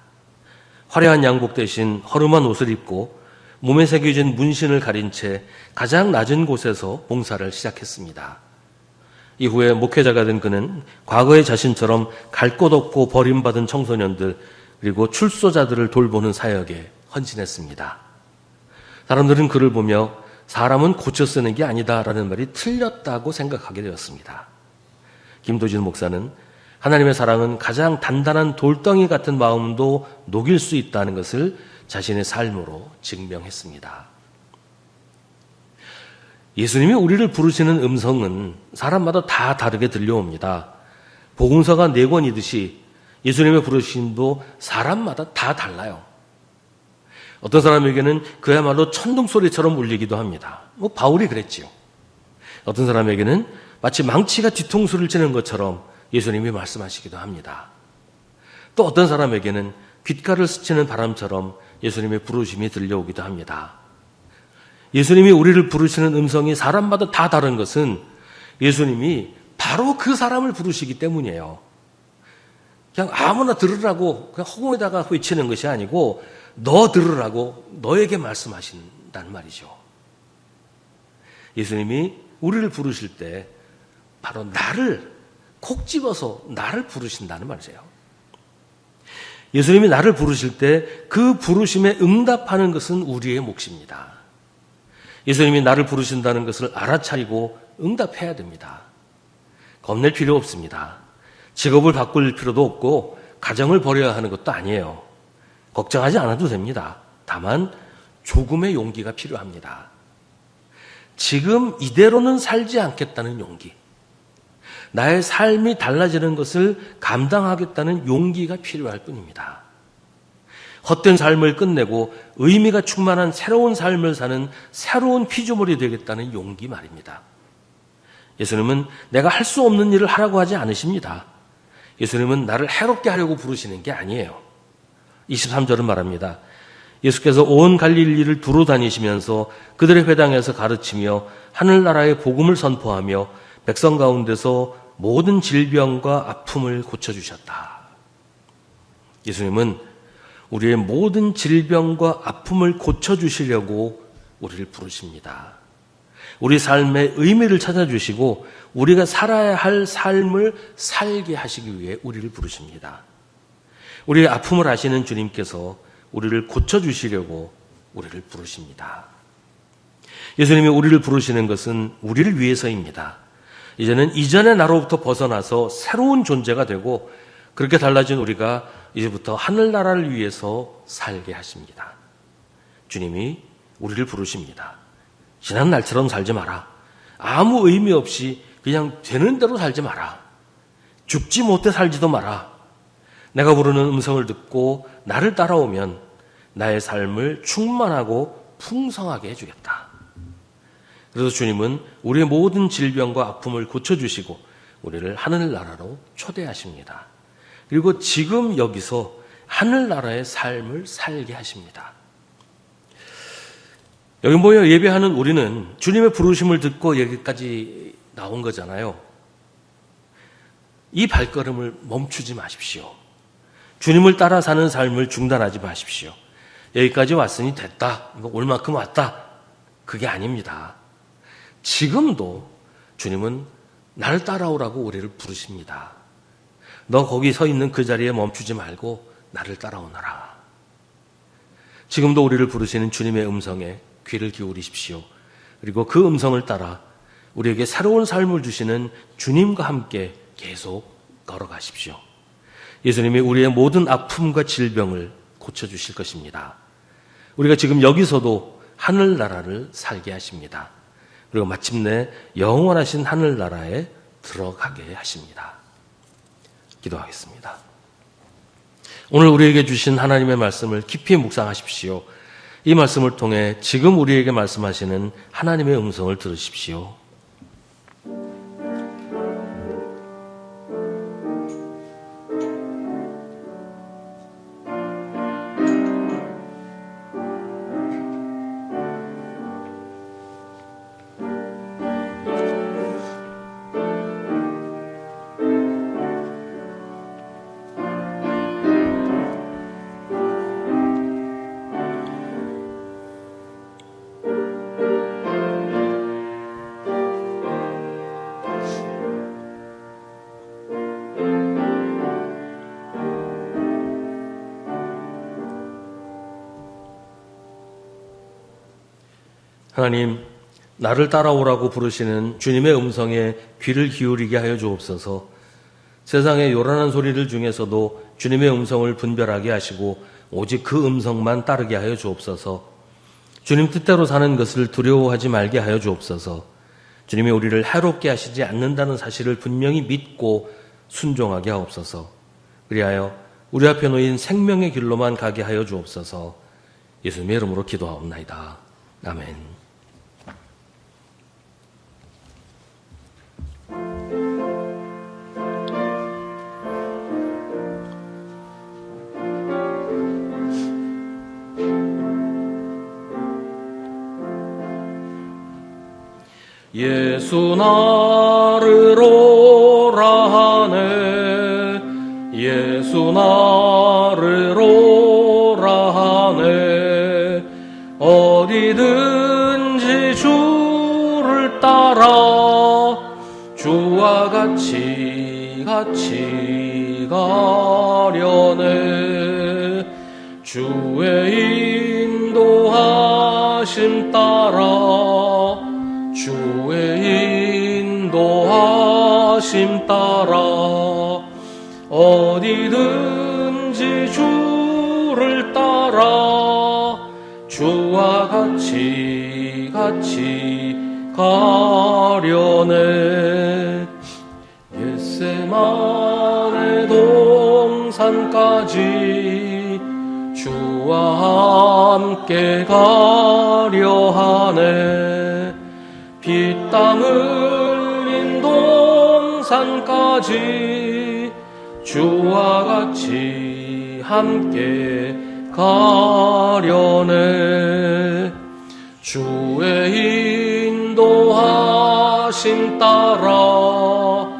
화려한 양복 대신 허름한 옷을 입고 몸에 새겨진 문신을 가린 채 가장 낮은 곳에서 봉사를 시작했습니다. 이후에 목회자가 된 그는 과거의 자신처럼 갈 곳 없고 버림받은 청소년들 그리고 출소자들을 돌보는 사역에 헌신했습니다. 사람들은 그를 보며 사람은 고쳐 쓰는 게 아니다라는 말이 틀렸다고 생각하게 되었습니다. 김도진 목사는 하나님의 사랑은 가장 단단한 돌덩이 같은 마음도 녹일 수 있다는 것을 자신의 삶으로 증명했습니다. 예수님이 우리를 부르시는 음성은 사람마다 다 다르게 들려옵니다. 복음서가 4권이듯이 예수님의 부르심도 사람마다 다 달라요. 어떤 사람에게는 그야말로 천둥소리처럼 울리기도 합니다. 바울이 그랬지요. 어떤 사람에게는 마치 망치가 뒤통수를 치는 것처럼 예수님이 말씀하시기도 합니다. 또 어떤 사람에게는 귓가를 스치는 바람처럼 예수님의 부르심이 들려오기도 합니다. 예수님이 우리를 부르시는 음성이 사람마다 다 다른 것은 예수님이 바로 그 사람을 부르시기 때문이에요. 그냥 아무나 들으라고 그냥 허공에다가 외치는 것이 아니고 너 들으라고 너에게 말씀하신다는 말이죠. 예수님이 우리를 부르실 때 바로 나를 콕 집어서 나를 부르신다는 말이에요. 예수님이 나를 부르실 때 그 부르심에 응답하는 것은 우리의 몫입니다. 예수님이 나를 부르신다는 것을 알아차리고 응답해야 됩니다. 겁낼 필요 없습니다. 직업을 바꿀 필요도 없고 가정을 버려야 하는 것도 아니에요. 걱정하지 않아도 됩니다. 다만 조금의 용기가 필요합니다. 지금 이대로는 살지 않겠다는 용기. 나의 삶이 달라지는 것을 감당하겠다는 용기가 필요할 뿐입니다. 헛된 삶을 끝내고 의미가 충만한 새로운 삶을 사는 새로운 피조물이 되겠다는 용기 말입니다. 예수님은 내가 할 수 없는 일을 하라고 하지 않으십니다. 예수님은 나를 해롭게 하려고 부르시는 게 아니에요. 23절은 말합니다. 예수께서 온 갈릴리를 두루 다니시면서 그들의 회당에서 가르치며 하늘나라의 복음을 선포하며 백성 가운데서 모든 질병과 아픔을 고쳐주셨다. 예수님은 우리의 모든 질병과 아픔을 고쳐주시려고 우리를 부르십니다. 우리 삶의 의미를 찾아주시고 우리가 살아야 할 삶을 살게 하시기 위해 우리를 부르십니다. 우리의 아픔을 아시는 주님께서 우리를 고쳐주시려고 우리를 부르십니다. 예수님이 우리를 부르시는 것은 우리를 위해서입니다. 이제는 이전의 나로부터 벗어나서 새로운 존재가 되고 그렇게 달라진 우리가 이제부터 하늘나라를 위해서 살게 하십니다. 주님이 우리를 부르십니다. 지난 날처럼 살지 마라. 아무 의미 없이 그냥 되는 대로 살지 마라. 죽지 못해 살지도 마라. 내가 부르는 음성을 듣고 나를 따라오면 나의 삶을 충만하고 풍성하게 해주겠다. 그래서 주님은 우리의 모든 질병과 아픔을 고쳐주시고 우리를 하늘나라로 초대하십니다. 그리고 지금 여기서 하늘나라의 삶을 살게 하십니다. 여기 모여 예배하는 우리는 주님의 부르심을 듣고 여기까지 나온 거잖아요. 이 발걸음을 멈추지 마십시오. 주님을 따라 사는 삶을 중단하지 마십시오. 여기까지 왔으니 됐다. 올 만큼 왔다. 그게 아닙니다. 지금도 주님은 나를 따라오라고 우리를 부르십니다. 너 거기 서 있는 그 자리에 멈추지 말고 나를 따라오너라. 지금도 우리를 부르시는 주님의 음성에 귀를 기울이십시오. 그리고 그 음성을 따라 우리에게 새로운 삶을 주시는 주님과 함께 계속 걸어가십시오. 예수님이 우리의 모든 아픔과 질병을 고쳐주실 것입니다. 우리가 지금 여기서도 하늘나라를 살게 하십니다. 그리고 마침내 영원하신 하늘나라에 들어가게 하십니다. 기도하겠습니다. 오늘 우리에게 주신 하나님의 말씀을 깊이 묵상하십시오. 이 말씀을 통해 지금 우리에게 말씀하시는 하나님의 음성을 들으십시오. 하나님, 나를 따라오라고 부르시는 주님의 음성에 귀를 기울이게 하여 주옵소서. 세상의 요란한 소리들 중에서도 주님의 음성을 분별하게 하시고 오직 그 음성만 따르게 하여 주옵소서. 주님 뜻대로 사는 것을 두려워하지 말게 하여 주옵소서. 주님이 우리를 해롭게 하시지 않는다는 사실을 분명히 믿고 순종하게 하옵소서. 그리하여 우리 앞에 놓인 생명의 길로만 가게 하여 주옵소서. 예수님의 이름으로 기도하옵나이다. 아멘. 예수 나를 오라 하네. 예수 나를 오라 하네. 어디든지 주를 따라 주와 같이 가려네. 주의 인도하심 따라 주의 인도하심 따라 어디든지 주를 따라 주와 같이 가려네. 겟세마네 동산까지 주와 함께 가려 하네. 피땀 흘린 동산까지 주와 같이 함께 가려네. 주의 인도하심 따라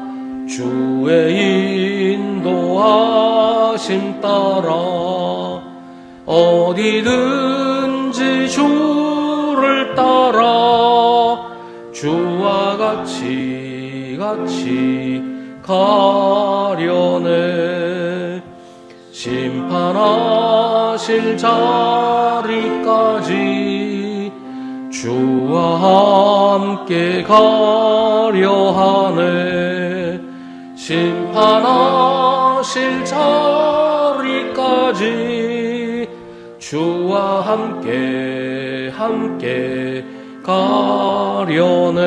주의 인도하심 따라 어디든지 주를 따라 주와 같이 가려네. 심판하실 자리까지 주와 함께 가려 하네. 심판하실 자리까지 주와 함께 가려네.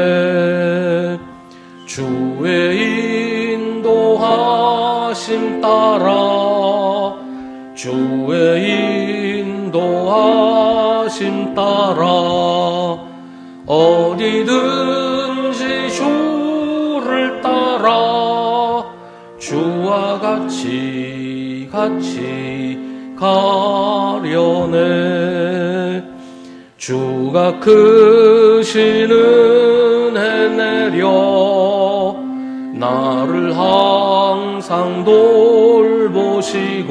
주의 인도하심 따라 주의 인도하심 따라 어디든지 주를 따라 주와 같이 가려네. 주가 크신 은혜 내려 나를 항상 돌보시고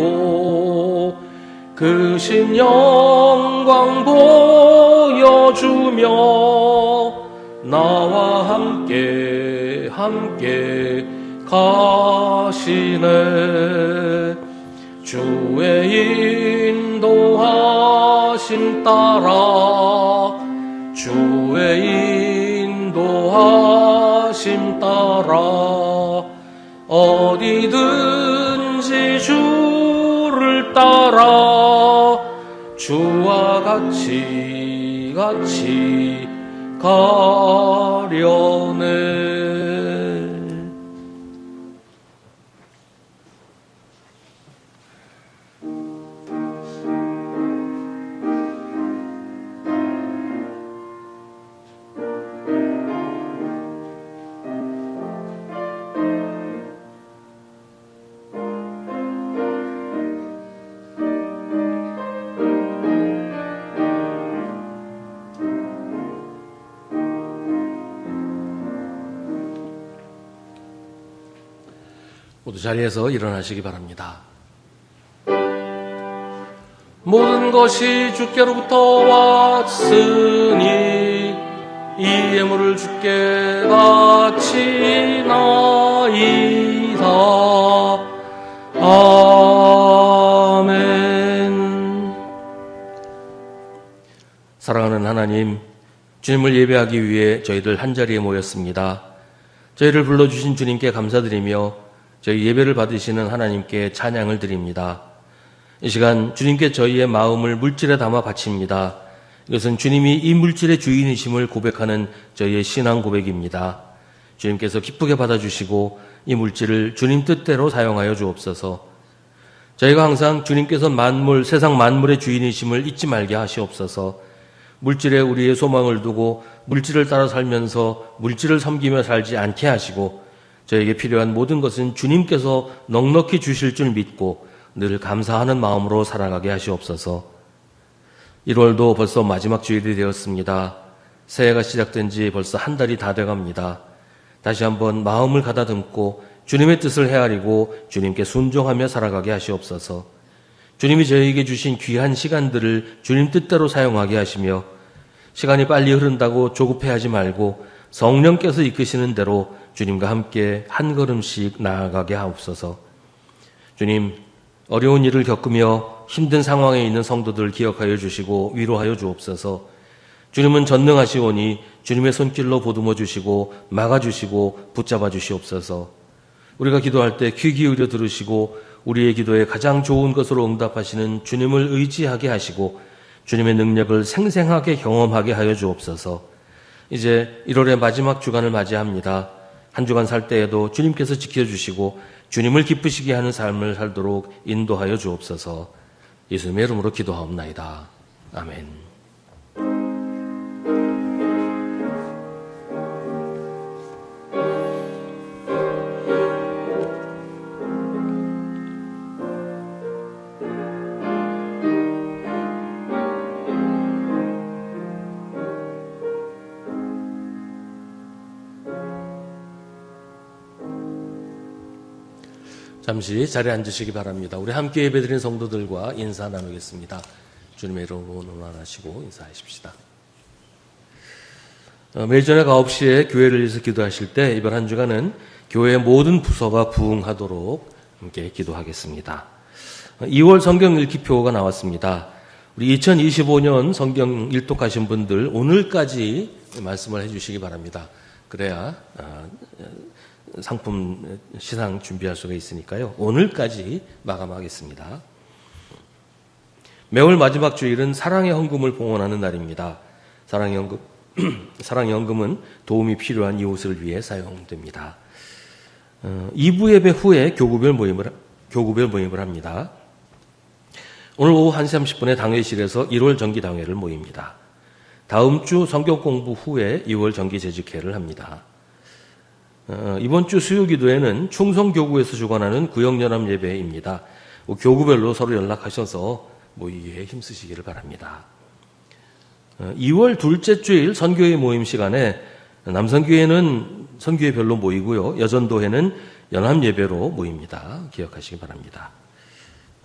크신 영광 보여주며 나와 함께 가시네. 주의 인도하심 따라 주의 인도하심 따라 어디든지 주를 따라 주와 같이 가려네. 모두 자리에서 일어나시기 바랍니다. 모든 것이 주께로부터 왔으니 이 예물을 주께 바치나이다. 아멘. 사랑하는 하나님, 주님을 예배하기 위해 저희들 한자리에 모였습니다. 저희를 불러주신 주님께 감사드리며 저희 예배를 받으시는 하나님께 찬양을 드립니다. 이 시간 주님께 저희의 마음을 물질에 담아 바칩니다. 이것은 주님이 이 물질의 주인이심을 고백하는 저희의 신앙 고백입니다. 주님께서 기쁘게 받아주시고 이 물질을 주님 뜻대로 사용하여 주옵소서. 저희가 항상 주님께서 세상 만물의 주인이심을 잊지 말게 하시옵소서. 물질에 우리의 소망을 두고 물질을 따라 살면서 물질을 섬기며 살지 않게 하시고 저에게 필요한 모든 것은 주님께서 넉넉히 주실 줄 믿고 늘 감사하는 마음으로 살아가게 하시옵소서. 1월도 벌써 마지막 주일이 되었습니다. 새해가 시작된 지 벌써 한 달이 다 돼갑니다. 다시 한번 마음을 가다듬고 주님의 뜻을 헤아리고 주님께 순종하며 살아가게 하시옵소서. 주님이 저희에게 주신 귀한 시간들을 주님 뜻대로 사용하게 하시며 시간이 빨리 흐른다고 조급해하지 말고 성령께서 이끄시는 대로 주님과 함께 한 걸음씩 나아가게 하옵소서. 주님, 어려운 일을 겪으며 힘든 상황에 있는 성도들 기억하여 주시고 위로하여 주옵소서. 주님은 전능하시오니 주님의 손길로 보듬어 주시고 막아주시고 붙잡아 주시옵소서. 우리가 기도할 때 귀 기울여 들으시고 우리의 기도에 가장 좋은 것으로 응답하시는 주님을 의지하게 하시고 주님의 능력을 생생하게 경험하게 하여 주옵소서. 이제 1월의 마지막 주간을 맞이합니다. 한 주간 살 때에도 주님께서 지켜주시고 주님을 기쁘시게 하는 삶을 살도록 인도하여 주옵소서. 예수님의 이름으로 기도하옵나이다. 아멘. 잠시 자리에 앉으시기 바랍니다. 우리 함께 예배드린 성도들과 인사 나누겠습니다. 주님의 이름으로 응원하시고 인사하십시다. 매일 저녁 9시에 교회를 위해서 기도하실 때 이번 한 주간은 교회의 모든 부서가 부흥하도록 함께 기도하겠습니다. 2월 성경 읽기표가 나왔습니다. 우리 2025년 성경 일독하신 분들 오늘까지 말씀을 해주시기 바랍니다. 그래야 상품 시상 준비할 수가 있으니까요. 오늘까지 마감하겠습니다. 매월 마지막 주일은 사랑의 헌금을 봉헌하는 날입니다. 사랑연금은 도움이 필요한 이웃을 위해 사용됩니다. 2부 예배 후에 교구별 모임을 합니다. 오늘 오후 1시 30분에 당회실에서 1월 정기당회를 모입니다. 다음 주 성경 공부 후에 2월 정기 재직회를 합니다. 이번 주 수요기도에는 충성교구에서 주관하는 구역연합 예배입니다. 교구별로 서로 연락하셔서 모이기에 힘쓰시기를 바랍니다. 2월 둘째 주일 선교회 모임 시간에 남선교회는 선교회별로 모이고요. 여전도회는 연합예배로 모입니다. 기억하시기 바랍니다.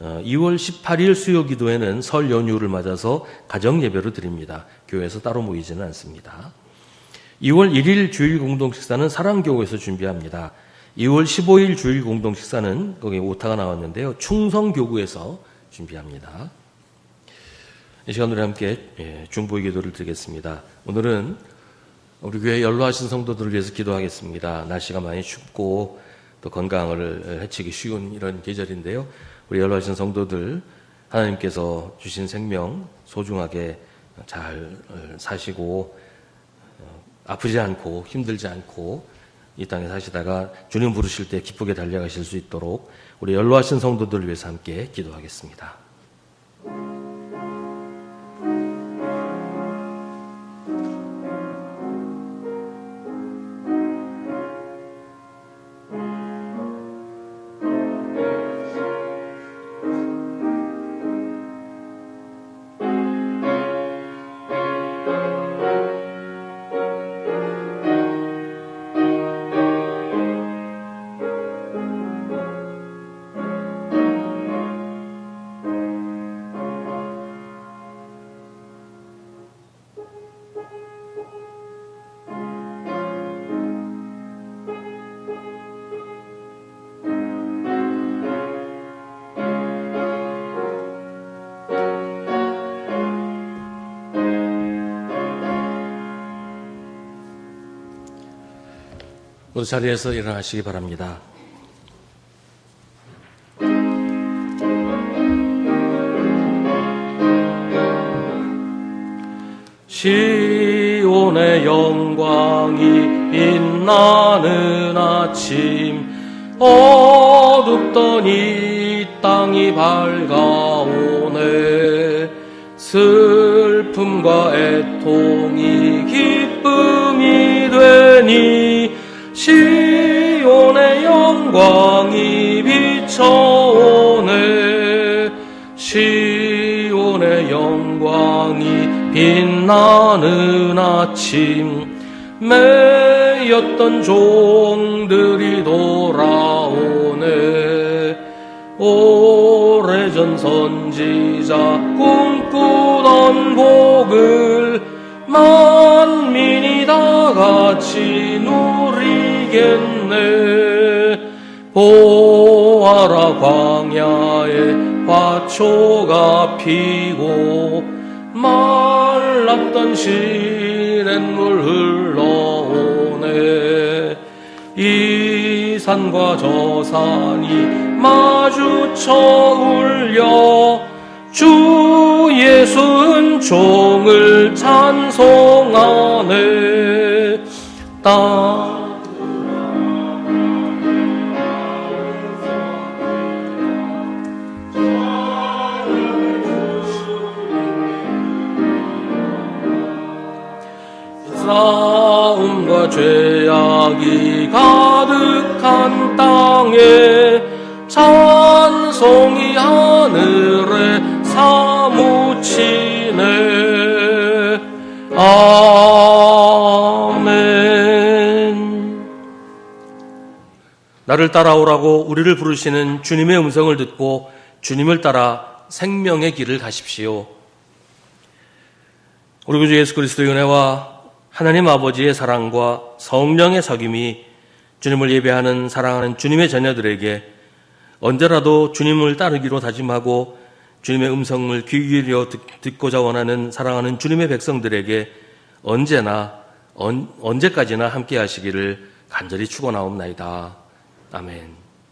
2월 18일 수요기도에는 설 연휴를 맞아서 가정예배로 드립니다. 교회에서 따로 모이지는 않습니다. 2월 1일 주일 공동식사는 사랑교회에서 준비합니다. 2월 15일 주일 공동식사는 거기 오타가 나왔는데요. 충성교구에서 준비합니다. 이 시간 우리 함께 중보의 기도를 드리겠습니다. 오늘은 우리 교회 연로하신 성도들을 위해서 기도하겠습니다. 날씨가 많이 춥고 또 건강을 해치기 쉬운 이런 계절인데요. 우리 연로하신 성도들 하나님께서 주신 생명 소중하게 잘 사시고 아프지 않고 힘들지 않고 이 땅에 사시다가 주님 부르실 때 기쁘게 달려가실 수 있도록 우리 연로하신 성도들을 위해서 함께 기도하겠습니다. 모두 자리에서 일어나시기 바랍니다. 시온의 영광이 빛나는 아침 어둡던 이 땅이 밝아오네. 슬픔과 애통이 기쁨이 되니 시온의 영광이 비춰오네. 시온의 영광이 빛나는 아침 매였던 종들이 돌아오네. 오래전 선지자 꿈꾸던 복을 만민이 다 같이 누리겠네. 보아라 광야에 화초가 피고 말랐던 시냇물 흘러오네. 이 산과 저 산이 마주쳐 울려 주 예수 은총을 찬송하네. 싸움과 죄악이 가득한 땅에 찬송이 하늘에 사무치네. 아멘. 나를 따라오라고 우리를 부르시는 주님의 음성을 듣고 주님을 따라 생명의 길을 가십시오. 우리 구주 예수 그리스도의 은혜와 하나님 아버지의 사랑과 성령의 사귐이 주님을 예배하는 사랑하는 주님의 자녀들에게 언제라도 주님을 따르기로 다짐하고 주님의 음성을 귀 기울여 듣고자 원하는 사랑하는 주님의 백성들에게 언제까지나 함께 하시기를 간절히 축원하옵나이다. 아멘.